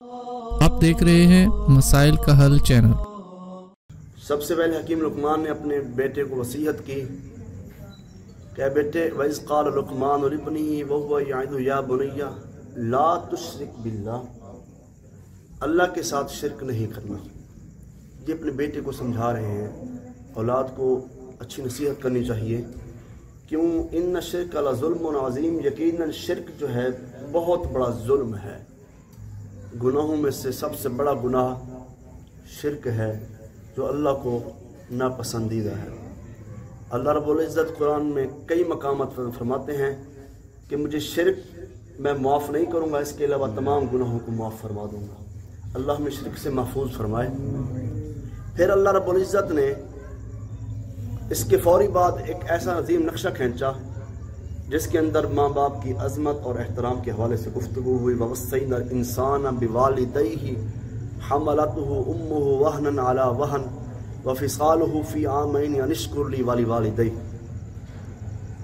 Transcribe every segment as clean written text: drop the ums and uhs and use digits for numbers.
آپ دیکھ رہے ہیں مسائل کا حل چینل۔ سب سے پہلے حکیم لقمان نے اپنے بیٹے کو وصیت کی کہ بیٹے وَإِذْ قَالَ لُقْمَانُ لِابْنِهِ وَهُوَ يَعِظُهُ يَا بُنَيَّ لَا تُشْرِكْ بِاللَّهِ، اللہ کے ساتھ شرک نہیں کرنا۔ یہ اپنے بیٹے کو سمجھا رہے ہیں، اولاد کو اچھی نصیحت کرنی چاہیے۔ کیوں؟ ان الشرک لظلم عظیم، یقیناً شرک جو ہے بہت بڑا ظلم ہے۔ گناہوں میں سے سب سے بڑا گناہ شرک ہے جو اللہ کو ناپسندیدہ ہے۔ اللہ رب العزت قرآن میں کئی مقامات فرماتے ہیں کہ مجھے شرک میں معاف نہیں کروں گا، اس کے علاوہ تمام گناہوں کو معاف فرما دوں گا۔ اللہ ہمیں شرک سے محفوظ فرمائے۔ پھر اللہ رب العزت نے اس کے فوری بعد ایک ایسا عظیم نقشہ کھینچا جس کے اندر ماں باپ کی عظمت اور احترام کے حوالے سے گفتگو ہوئی۔ وَوَصَّيْنَا الْإِنسَانَ بِوَالِدَيْهِ حَمَلَتْهُ أُمُّهُ وَهْنًا عَلَى وَهْنٍ وَفِصَالُهُ فِي عَامَيْنِ أَنِ اشْكُرْ لِي وَلِوَالِدَيْكَ۔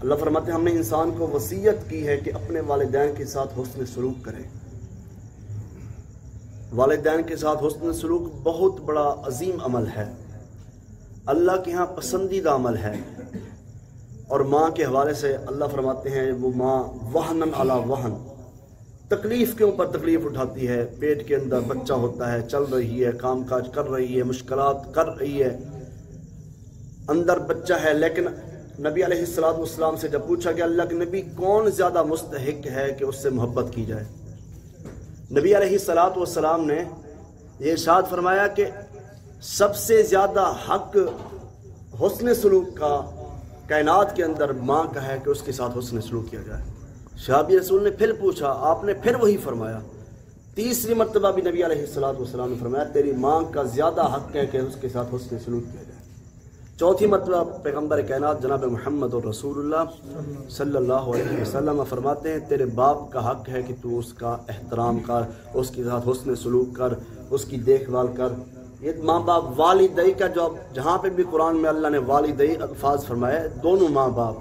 اللہ فرماتے ہیں ہم نے انسان کو وصیت کی ہے کہ اپنے والدین کے ساتھ حسن سلوک کرے۔ والدین کے ساتھ حسن سلوک بہت بڑا عظیم عمل ہے، اللہ کے ہاں پسندیدہ عمل ہے۔ اور ماں کے حوالے سے اللہ فرماتے ہیں وہ ماں وہنن علی وہن، تکلیف کے اوپر تکلیف اٹھاتی ہے۔ پیٹ کے اندر بچہ ہوتا ہے، چل رہی ہے، کام کاج کر رہی ہے، مشکلات کر رہی ہے، اندر بچہ ہے، لیکن نبی علیہ السلام سے جب پوچھا کہ اللہ کے نبی کون زیادہ مستحق ہے کہ اس سے محبت کی جائے، نبی علیہ السلام نے یہ ارشاد فرمایا کہ سب سے زیادہ حق حسن سلوک کا کائنات کے اندر ماں کا ہے کہ اس کے ساتھ حسن سلوک کیا جائے۔ صحابی رسول نے پھر پوچھا، آپ نے پھر وہی فرمایا۔ تیسری مرتبہ بھی نبی علیہ السلام نے فرمایا تیری ماں کا زیادہ حق ہے کہ اس کے ساتھ حسن سلوک کیا جائے۔ چوتھی مرتبہ پیغمبر کائنات جناب محمد اور رسول اللہ صلی اللہ علیہ وسلم فرماتے ہیں تیرے باپ کا حق ہے کہ تو اس کا احترام کر، اس کے ساتھ حسن سلوک کر، اس کی دیکھ بھال کر۔ یہ ماں باپ والدئی کا جو جہاں پہ بھی قرآن میں اللہ نے والدئی الفاظ فرمایا، دونوں ماں باپ،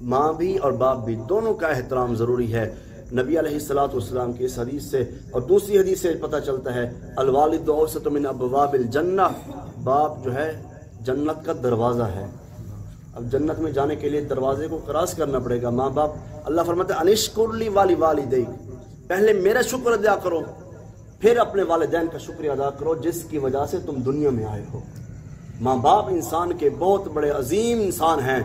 ماں بھی اور باپ بھی، دونوں کا احترام ضروری ہے۔ نبی علیہ السلام کی اس حدیث سے اور دوسری حدیث سے پتہ چلتا ہے الوالد اوسط من ابواب الجنہ، باپ جو ہے جنت کا دروازہ ہے۔ اب جنت میں جانے کے لیے دروازے کو کراس کرنا پڑے گا۔ ماں باپ، اللہ فرماتے ہیں انشکر لی والدیک، پہلے میرا شکر ادا کرو، پھر اپنے والدین کا شکریہ ادا کرو جس کی وجہ سے تم دنیا میں آئے ہو۔ ماں باپ انسان کے بہت بڑے عظیم انسان ہیں،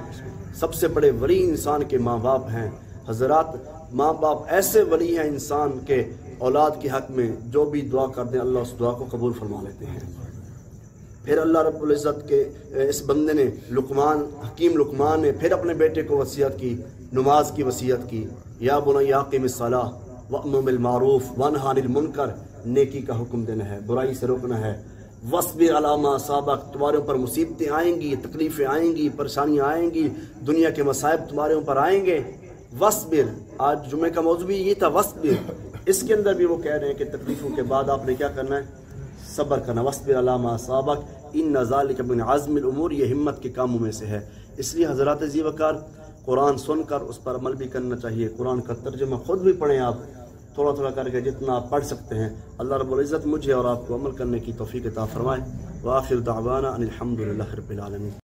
سب سے بڑے ولی انسان کے ماں باپ ہیں۔ حضرات، ماں باپ ایسے ولی ہیں انسان کے اولاد کے حق میں، جو بھی دعا کر دیں اللہ اس دعا کو قبول فرما لیتے ہیں۔ پھر اللہ رب العزت کے اس بندے نے حکیم لقمان نے پھر اپنے بیٹے کو وصیت کی، نماز کی وصیت کی۔ یا بنی اقم الصلاۃ وامر بالمعروف وانہی عن المنکر، نیکی کا حکم دینا ہے، برائی سے روکنا ہے۔ وَاصْبِرْ عَلَىٰ مَا أَصَابَكَ، تمہارے اوپر مصیبتیں آئیں گی، تکلیفیں آئیں گی، پریشانیاں آئیں گی، دنیا کے مصائب تمہارے اوپر آئیں گے۔ وَاصْبِرْ، آج جمعے کا موضوع بھی یہ تھا، وَاصْبِرْ۔ اس کے اندر بھی وہ کہہ رہے ہیں کہ تکلیفوں کے بعد آپ نے کیا کرنا ہے؟ صبر کرنا۔ وَاصْبِرْ عَلَىٰ مَا أَصَابَكَ إِنَّ ذَلِكَ مِنْ عَزْمِ الْأُمُورِ، یہ ہمت کے کاموں میں سے ہے۔ اس لیے حضرات ذی وقار، قرآن سن کر اس پر عمل بھی کرنا چاہیے۔ قرآن کا ترجمہ خود بھی پڑھیں آپ، تھوڑا تھوڑا کر کے جتنا آپ پڑھ سکتے ہیں۔ اللہ رب العزت مجھے اور آپ کو عمل کرنے کی توفیق عطا فرمائے۔ وآخر دعوانا ان الحمد للہ رب العالمین۔